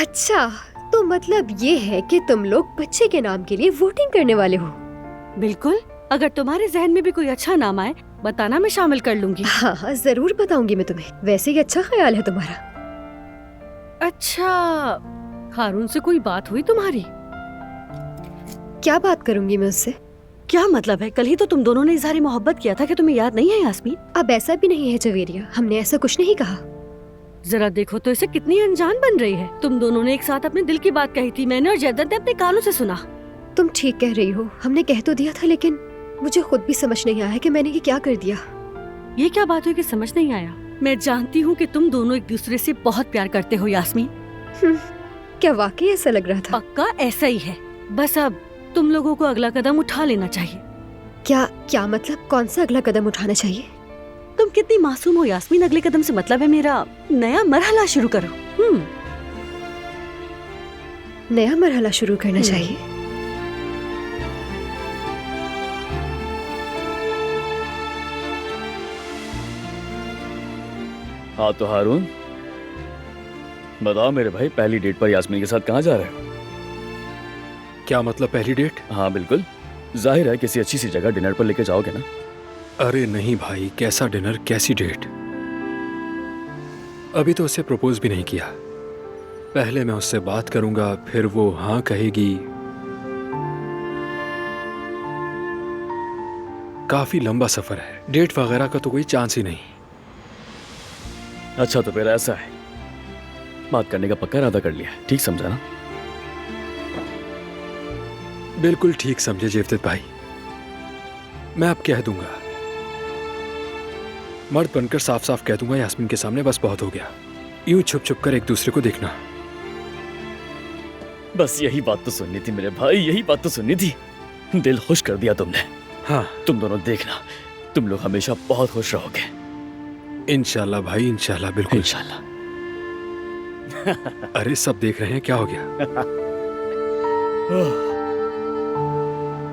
अच्छा, तो मतलब ये है कि तुम लोग बच्चे के नाम के लिए वोटिंग करने वाले हो? बिल्कुल, अगर तुम्हारे जहन में भी कोई अच्छा नाम आए बताना, मैं शामिल कर लूंगी। हाँ हाँ, जरूर बताऊंगी मैं तुम्हें। वैसे ही अच्छा ख्याल है तुम्हारा। अच्छा, हारून से कोई बात हुई तुम्हारी? क्या बात करूंगी मैं उससे? क्या मतलब है? कल ही तो तुम दोनों ने इजहार मोहब्बत किया था, कि तुम्हें याद नहीं है यास्मीन? अब ऐसा भी नहीं है जवेरिया, हमने ऐसा कुछ नहीं कहा। जरा देखो तो इसे कितनी अनजान बन रही है। तुम दोनों ने एक साथ अपने दिल की बात कही थी, मैंने और जद्दत ने अपने कानों से सुना। तुम ठीक कह रही हो, हमने कह तो दिया था, लेकिन मुझे खुद भी समझ नहीं आया कि मैंने ये क्या कर दिया। ये क्या बात हुई कि समझ नहीं आया? मैं जानती हूँ कि तुम दोनों एक दूसरे से बहुत प्यार करते हो यास्मीन। क्या वाकई ऐसा लग रहा था? पक्का ऐसा ही है। बस अब तुम लोगों को अगला कदम उठा लेना चाहिए। क्या मतलब? कौन सा अगला कदम उठाना चाहिए? तुम कितनी मासूम हो यास्मीन। अगले कदम से मतलब है मेरा नया मरहला शुरू करो। नया मरहला शुरू करना चाहिए। हाँ तो हारून, बताओ मेरे भाई, पहली डेट पर यास्मीन के साथ कहाँ जा रहे हो? क्या मतलब पहली डेट? हाँ बिल्कुल, जाहिर है किसी अच्छी सी जगह डिनर पर लेके जाओगे ना। अरे नहीं भाई, कैसा डिनर, कैसी डेट? अभी तो उसे प्रपोज भी नहीं किया। पहले मैं उससे बात करूंगा, फिर वो हाँ कहेगी। काफी लंबा सफर है, डेट वगैरह का तो कोई चांस ही नहीं। अच्छा तो फिर ऐसा है, बात करने का पक्का इरादा कर लिया है, ठीक समझा ना? बिल्कुल ठीक समझे जेवदत भाई, मैं अब कह दूंगा। मर्द बनकर साफ साफ कह दूंगा यास्मीन के सामने, बस बहुत हो गया यूं छुप छुप कर एक दूसरे को देखना। बस यही बात तो सुननी थी मेरे भाई, यही बात तो सुननी थी। दिल खुश कर दिया तुमने। हाँ तुम दोनों देखना, तुम लोग हमेशा बहुत खुश रहोगे। इंशाल्लाह भाई, इंशाल्लाह, बिल्कुल इंशाल्लाह। अरे सब देख रहे हैं, क्या हो गया?